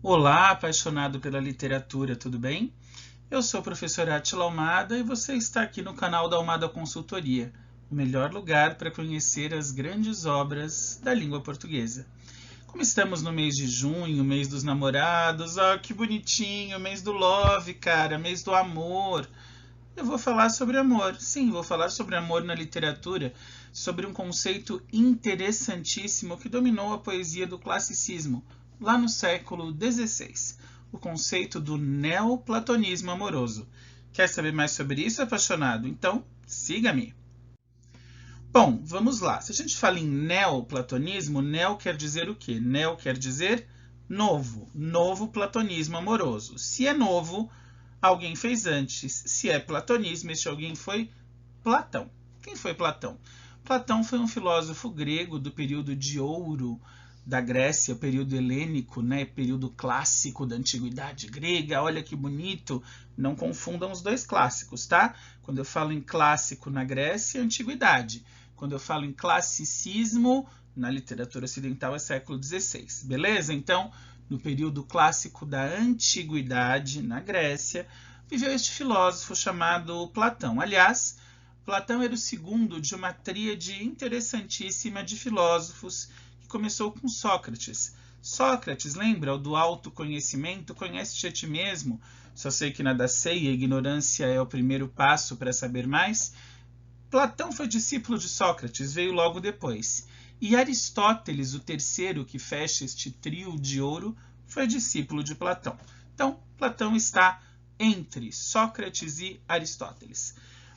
Olá, apaixonado pela literatura, tudo bem? Eu sou o professor Átila Almada e você está aqui no canal da Almada Consultoria, o melhor lugar para conhecer as grandes obras da língua portuguesa. Como estamos no mês de junho, mês dos namorados, que bonitinho, mês do love, cara, mês do amor. Eu vou falar sobre amor. Sim, vou falar sobre amor na literatura, sobre um conceito interessantíssimo que dominou a poesia do classicismo, lá no século XVI, o conceito do neoplatonismo amoroso. Quer saber mais sobre isso, apaixonado? Então, siga-me. Bom, vamos lá. Se a gente fala em neoplatonismo, neo quer dizer o quê? Neo quer dizer novo, novo platonismo amoroso. Se é novo, alguém fez antes. Se é platonismo, este alguém foi Platão. Quem foi Platão? Platão foi um filósofo grego do período de ouro da Grécia, período helênico, né? Período clássico da antiguidade grega. Olha que bonito. Não confundam os dois clássicos, tá? Quando eu falo em clássico na Grécia, é antiguidade. Quando eu falo em classicismo, na literatura ocidental é século XVI. Beleza? Então, no período clássico da antiguidade, na Grécia, viveu este filósofo chamado Platão. Aliás, Platão era o segundo de uma tríade interessantíssima de filósofos que começou com Sócrates. Sócrates, lembra o do autoconhecimento? Conhece-te a ti mesmo. Só sei que nada sei e a ignorância é o primeiro passo para saber mais. Platão foi discípulo de Sócrates, veio logo depois. E Aristóteles, o terceiro que fecha este trio de ouro, foi discípulo de Platão. Então, Platão está entre Sócrates e Aristóteles.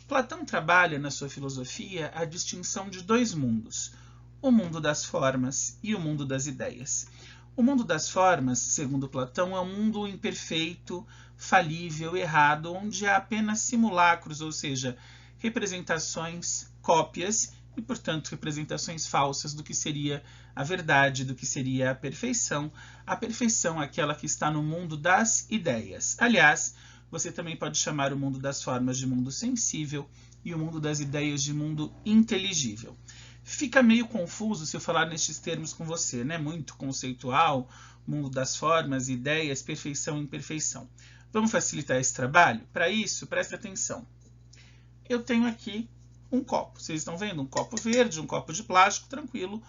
Platão trabalha na sua filosofia a distinção de dois mundos, o mundo das formas e o mundo das ideias. O mundo das formas, segundo Platão, é um mundo imperfeito, falível, errado, onde há apenas simulacros, ou seja, representações, cópias e, portanto, representações falsas do que seria a verdade, do que seria a perfeição. A perfeição é aquela que está no mundo das ideias. Aliás, você também pode chamar o mundo das formas de mundo sensível e o mundo das ideias de mundo inteligível. Fica meio confuso se eu falar nestes termos com você, né? Muito conceitual, mundo das formas, ideias, perfeição e imperfeição. Vamos facilitar esse trabalho? Para isso, preste atenção. Eu tenho aqui um copo. Vocês estão vendo? Um copo verde, um copo de plástico, tranquilo.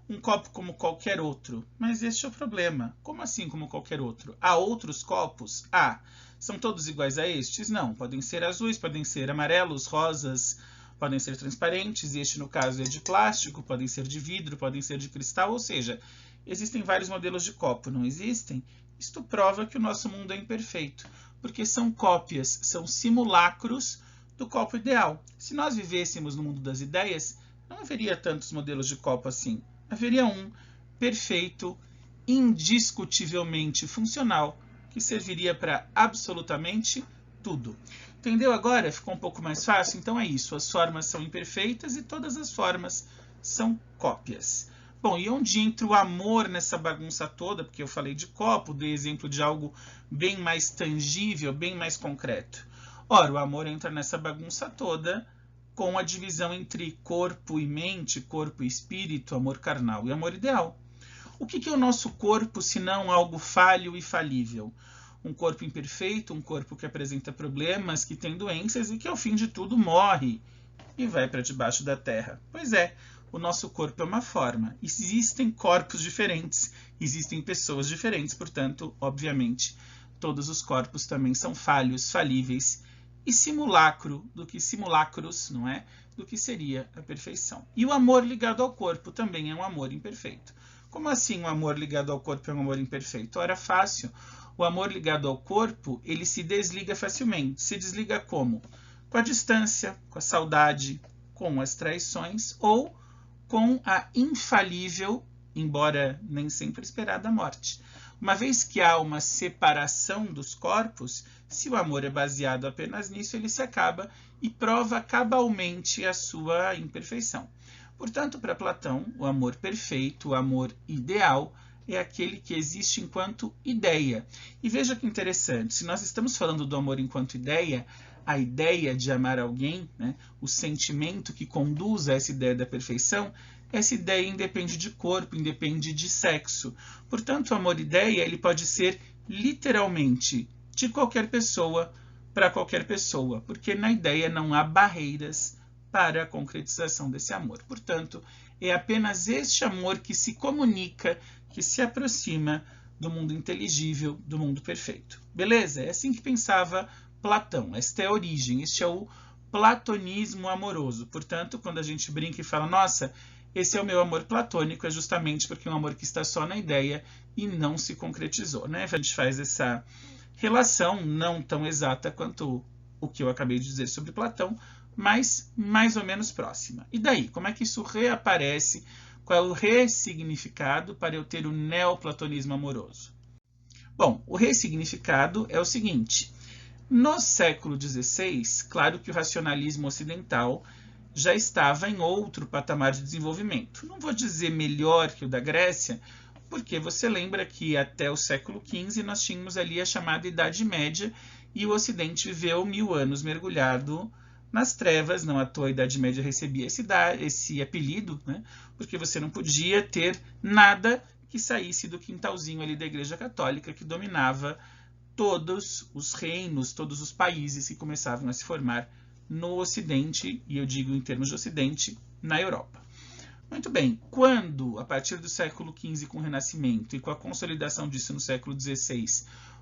Um copo como qualquer outro. Mas este é o problema. Como assim como qualquer outro? Há outros copos? Há. São todos iguais a estes? Não. Podem ser azuis, podem ser amarelos, rosas, podem ser transparentes. Este, no caso, é de plástico, podem ser de vidro, podem ser de cristal. Ou seja, existem vários modelos de copo, não existem? Isto prova que o nosso mundo é imperfeito, porque são cópias, são simulacros do copo ideal. Se nós vivêssemos no mundo das ideias, não haveria tantos modelos de copo assim. Haveria um perfeito, indiscutivelmente funcional, que serviria para absolutamente tudo. Entendeu agora? Ficou um pouco mais fácil? Então é isso, as formas são imperfeitas e todas as formas são cópias. Bom, e onde entra o amor nessa bagunça toda? Porque eu falei de copo, dei exemplo de algo bem mais tangível, bem mais concreto. Ora, o amor entra nessa bagunça toda com a divisão entre corpo e mente, corpo e espírito, amor carnal e amor ideal. O que é o nosso corpo, se não algo falho e falível? Um corpo imperfeito, um corpo que apresenta problemas, que tem doenças e que, ao fim de tudo, morre e vai para debaixo da terra. Pois é, o nosso corpo é uma forma. Existem corpos diferentes, existem pessoas diferentes, portanto, obviamente, todos os corpos também são falhos, falíveis e simulacro do que simulacros, não é? Do que seria a perfeição. E o amor ligado ao corpo também é um amor imperfeito. Como assim um amor ligado ao corpo é um amor imperfeito? Ora, fácil. O amor ligado ao corpo, ele se desliga facilmente. Se desliga como? Com a distância, com a saudade, com as traições ou com a infalível, embora nem sempre esperada, morte. Uma vez que há uma separação dos corpos, se o amor é baseado apenas nisso, ele se acaba e prova cabalmente a sua imperfeição. Portanto, para Platão, o amor perfeito, o amor ideal, é aquele que existe enquanto ideia. E veja que interessante, se nós estamos falando do amor enquanto ideia, a ideia de amar alguém, né, o sentimento que conduz a essa ideia da perfeição, essa ideia independe de corpo, independe de sexo. Portanto, o amor-ideia ele pode ser literalmente de qualquer pessoa para qualquer pessoa, porque na ideia não há barreiras para a concretização desse amor. Portanto, é apenas este amor que se comunica, que se aproxima do mundo inteligível, do mundo perfeito. Beleza? É assim que pensava Platão. Esta é a origem, este é o platonismo amoroso. Portanto, quando a gente brinca e fala, nossa, esse é o meu amor platônico, é justamente porque é um amor que está só na ideia e não se concretizou, né? A gente faz essa relação não tão exata quanto o que eu acabei de dizer sobre Platão, mas mais ou menos próxima. E daí, como é que isso reaparece? Qual é o ressignificado para eu ter o neoplatonismo amoroso? Bom, o ressignificado é o seguinte. No século XVI, claro que o racionalismo ocidental já estava em outro patamar de desenvolvimento. Não vou dizer melhor que o da Grécia, porque você lembra que até o século XV nós tínhamos ali a chamada Idade Média e o Ocidente viveu 1000 anos mergulhado nas trevas. Não à toa a Idade Média recebia esse apelido, né? Porque você não podia ter nada que saísse do quintalzinho ali da Igreja Católica, que dominava todos os reinos, todos os países que começavam a se formar no Ocidente, e eu digo em termos de Ocidente, na Europa. Muito bem, quando, a partir do século XV, com o Renascimento e com a consolidação disso no século XVI,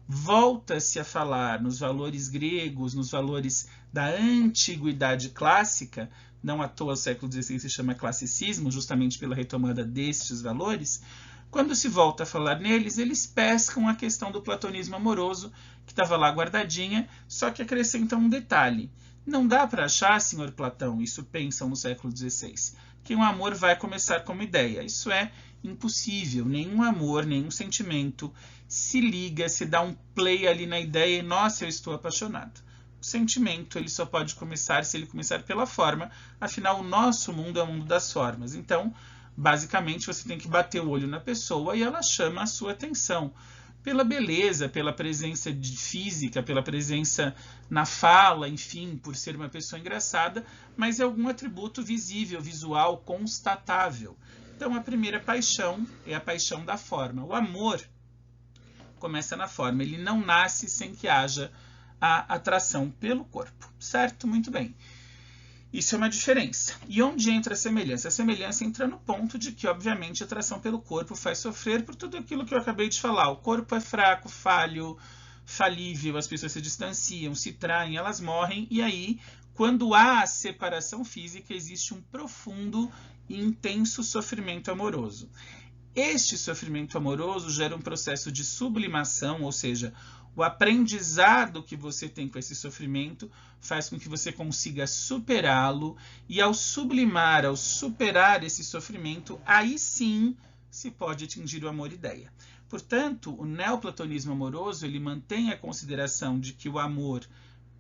volta-se a falar nos valores gregos, nos valores da antiguidade clássica, não à toa o século XVI se chama classicismo, justamente pela retomada destes valores, quando se volta a falar neles, eles pescam a questão do platonismo amoroso, que estava lá guardadinha, só que acrescentam um detalhe. Não dá para achar, senhor Platão, isso pensam no século XVI, que um amor vai começar como ideia. Isso é impossível. Nenhum amor, nenhum sentimento se liga, se dá um play ali na ideia e, nossa, eu estou apaixonado. O sentimento ele só pode começar se ele começar pela forma, afinal, o nosso mundo é o mundo das formas. Então, basicamente, você tem que bater o olho na pessoa e ela chama a sua atenção. Pela beleza, pela presença física, pela presença na fala, enfim, por ser uma pessoa engraçada, mas é algum atributo visível, visual, constatável. Então, a primeira paixão é a paixão da forma. O amor começa na forma, ele não nasce sem que haja a atração pelo corpo, certo? Muito bem. Isso é uma diferença. E onde entra a semelhança? A semelhança entra no ponto de que, obviamente, a atração pelo corpo faz sofrer por tudo aquilo que eu acabei de falar. O corpo é fraco, falho, falível, as pessoas se distanciam, se traem, elas morrem. E aí, quando há a separação física, existe um profundo e intenso sofrimento amoroso. Este sofrimento amoroso gera um processo de sublimação, ou seja, o aprendizado que você tem com esse sofrimento faz com que você consiga superá-lo, e ao sublimar, ao superar esse sofrimento, aí sim se pode atingir o amor-ideia. Portanto, o neoplatonismo amoroso ele mantém a consideração de que o amor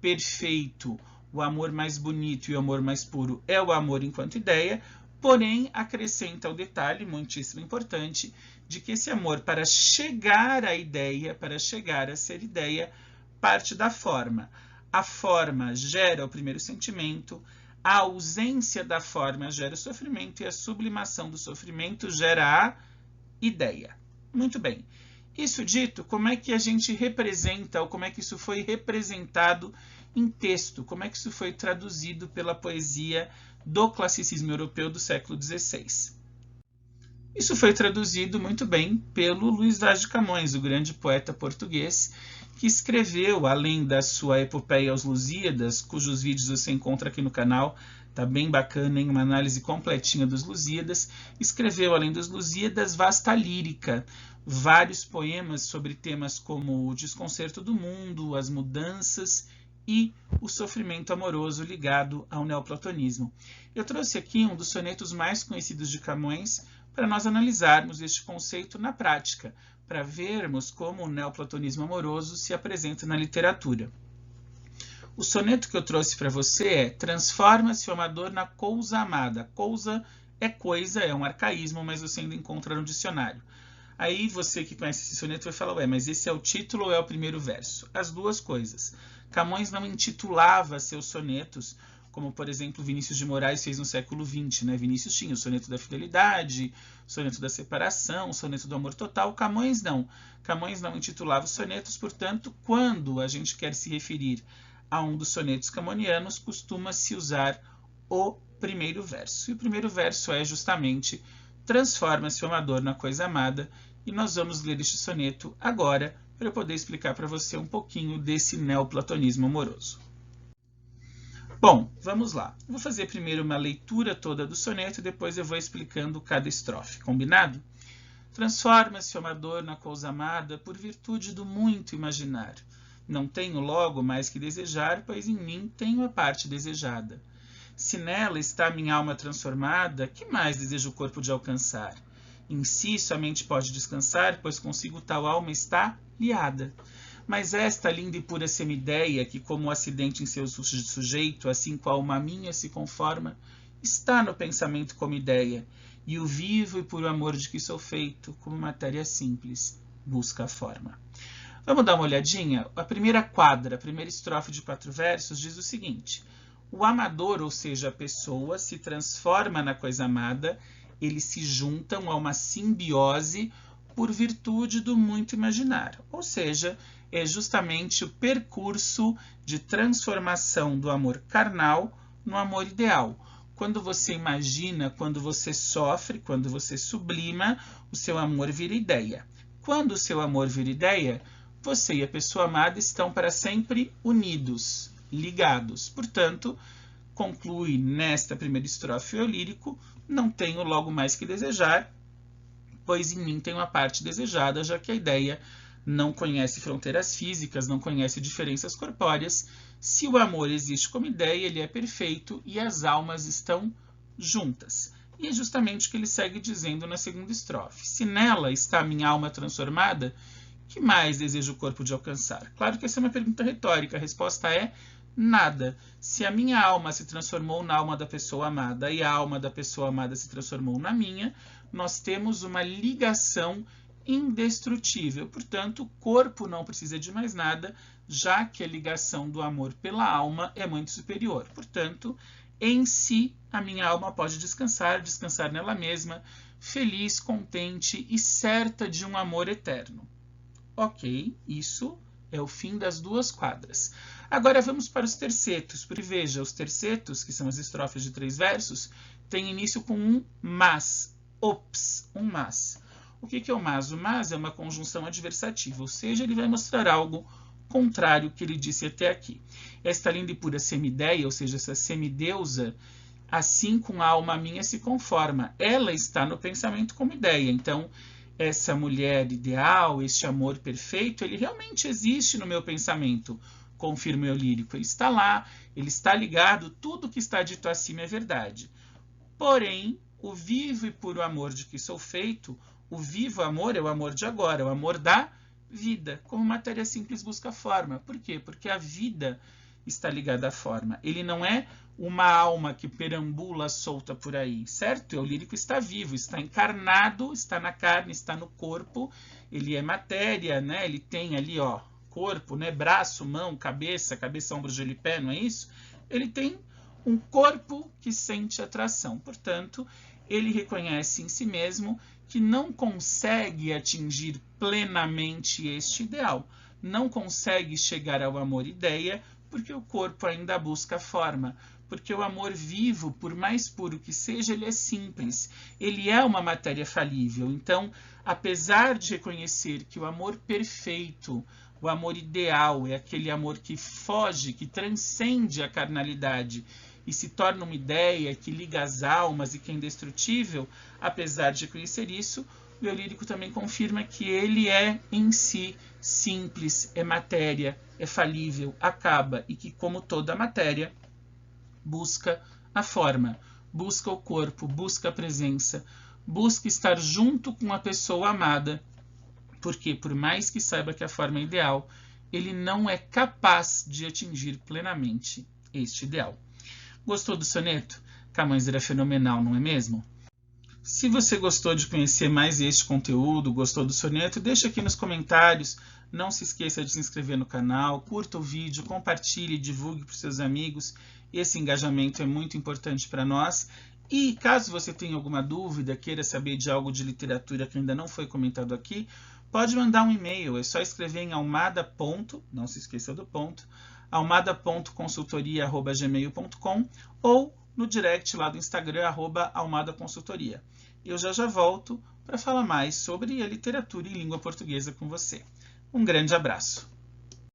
perfeito, o amor mais bonito e o amor mais puro é o amor enquanto ideia, porém acrescenta o detalhe muitíssimo importante de que esse amor, para chegar à ideia, para chegar a ser ideia, parte da forma. A forma gera o primeiro sentimento, a ausência da forma gera o sofrimento e a sublimação do sofrimento gera a ideia. Muito bem. Isso dito, como é que a gente representa, ou como é que isso foi representado em texto? Como é que isso foi traduzido pela poesia do classicismo europeu do século XVI? Isso foi traduzido muito bem pelo Luís Vaz de Camões, o grande poeta português, que escreveu, além da sua epopeia Os Lusíadas, cujos vídeos você encontra aqui no canal, tá bem bacana, hein? Uma análise completinha dos Lusíadas, escreveu, além dos Lusíadas, Vasta Lírica, vários poemas sobre temas como o desconcerto do mundo, as mudanças e o sofrimento amoroso ligado ao neoplatonismo. Eu trouxe aqui um dos sonetos mais conhecidos de Camões, para nós analisarmos este conceito na prática, para vermos como o neoplatonismo amoroso se apresenta na literatura. O soneto que eu trouxe para você é: transforma-se o amador na cousa amada. Cousa é coisa, é um arcaísmo, mas você ainda encontra no dicionário. Aí você que conhece esse soneto vai falar: ué, mas esse é o título ou é o primeiro verso? As duas coisas. Camões não intitulava seus sonetos como, por exemplo, Vinícius de Moraes fez no século XX. Né? Vinícius tinha o soneto da fidelidade, o soneto da separação, o soneto do amor total. Camões não. Camões não intitulava os sonetos, portanto, quando a gente quer se referir a um dos sonetos camonianos, costuma-se usar o primeiro verso. E o primeiro verso é justamente: transforma-se o amador na coisa amada. E nós vamos ler este soneto agora, para eu poder explicar para você um pouquinho desse neoplatonismo amoroso. Bom, vamos lá. Eu vou fazer primeiro uma leitura toda do soneto e depois eu vou explicando cada estrofe, combinado? Transforma-se o amador na coisa amada por virtude do muito imaginar. Não tenho logo mais que desejar, pois em mim tenho a parte desejada. Se nela está minha alma transformada, que mais deseja o corpo de alcançar? Em si somente pode descansar, pois consigo tal alma está liada. Mas esta linda e pura semideia, que como um acidente em seu sujeito, assim qual uma minha se conforma, está no pensamento como ideia, e o vivo e puro amor de que sou feito, como matéria simples, busca a forma. Vamos dar uma olhadinha? A primeira quadra, a primeira estrofe de 4 versos, diz o seguinte: o amador, ou seja, a pessoa, se transforma na coisa amada, eles se juntam a uma simbiose por virtude do muito imaginar, ou seja, é justamente o percurso de transformação do amor carnal no amor ideal. Quando você imagina, quando você sofre, quando você sublima, o seu amor vira ideia. Quando o seu amor vira ideia, você e a pessoa amada estão para sempre unidos, ligados. Portanto, conclui nesta primeira estrofe o lírico: não tenho logo mais que desejar, pois em mim tenho a parte desejada, já que a ideia não conhece fronteiras físicas, não conhece diferenças corpóreas. Se o amor existe como ideia, ele é perfeito e as almas estão juntas. E é justamente o que ele segue dizendo na segunda estrofe: se nela está a minha alma transformada, que mais deseja o corpo de alcançar? Claro que essa é uma pergunta retórica, a resposta é nada. Se a minha alma se transformou na alma da pessoa amada e a alma da pessoa amada se transformou na minha, nós temos uma ligação indestrutível. Portanto, o corpo não precisa de mais nada, já que a ligação do amor pela alma é muito superior. Portanto, em si, a minha alma pode descansar, descansar nela mesma, feliz, contente e certa de um amor eterno. Ok, isso é o fim das 2 quadras. Agora vamos para os tercetos, porque veja, os tercetos, que são as estrofes de 3 versos, têm início com um mas, ops, um mas. O que é o mas? O mas é uma conjunção adversativa, ou seja, ele vai mostrar algo contrário ao que ele disse até aqui. Esta linda e pura semideia, ou seja, essa semideusa, assim com a alma minha se conforma. Ela está no pensamento como ideia. Então, essa mulher ideal, este amor perfeito, ele realmente existe no meu pensamento, confirma o eu lírico. Ele está lá, ele está ligado, tudo que está dito acima é verdade. Porém, o vivo e puro amor de que sou feito, o vivo amor é o amor de agora, é o amor da vida, como matéria simples busca forma. Por quê? Porque a vida está ligada à forma. Ele não é uma alma que perambula solta por aí, certo? O lírico está vivo, está encarnado, está na carne, está no corpo, ele é matéria, né? Ele tem ali, ó, corpo, né? Braço, mão, cabeça, ombro, joelho e pé, não é isso? Ele tem um corpo que sente atração. Portanto, ele reconhece em si mesmo que não consegue atingir plenamente este ideal, não consegue chegar ao amor-ideia, porque o corpo ainda busca forma, porque o amor vivo, por mais puro que seja, ele é simples, ele é uma matéria falível. Então, apesar de reconhecer que o amor perfeito, o amor ideal, é aquele amor que foge, que transcende a carnalidade, e se torna uma ideia que liga as almas e que é indestrutível, apesar de conhecer isso, o eu lírico também confirma que ele é em si simples, é matéria, é falível, acaba, e que, como toda matéria, busca a forma, busca o corpo, busca a presença, busca estar junto com a pessoa amada, porque, por mais que saiba que a forma é ideal, ele não é capaz de atingir plenamente este ideal. Gostou do soneto? Camões era fenomenal, não é mesmo? Se você gostou de conhecer mais este conteúdo, gostou do soneto, deixa aqui nos comentários. Não se esqueça de se inscrever no canal, curta o vídeo, compartilhe, divulgue para os seus amigos Esse engajamento é muito importante para nós. E caso você tenha alguma dúvida, queira saber de algo de literatura que ainda não foi comentado aqui, pode mandar um e-mail, é só escrever em almada. Não se esqueça do ponto, almada.consultoria@gmail.com ou no direct lá do Instagram, @almadaconsultoria. Eu já volto para falar mais sobre a literatura em língua portuguesa com você. Um grande abraço!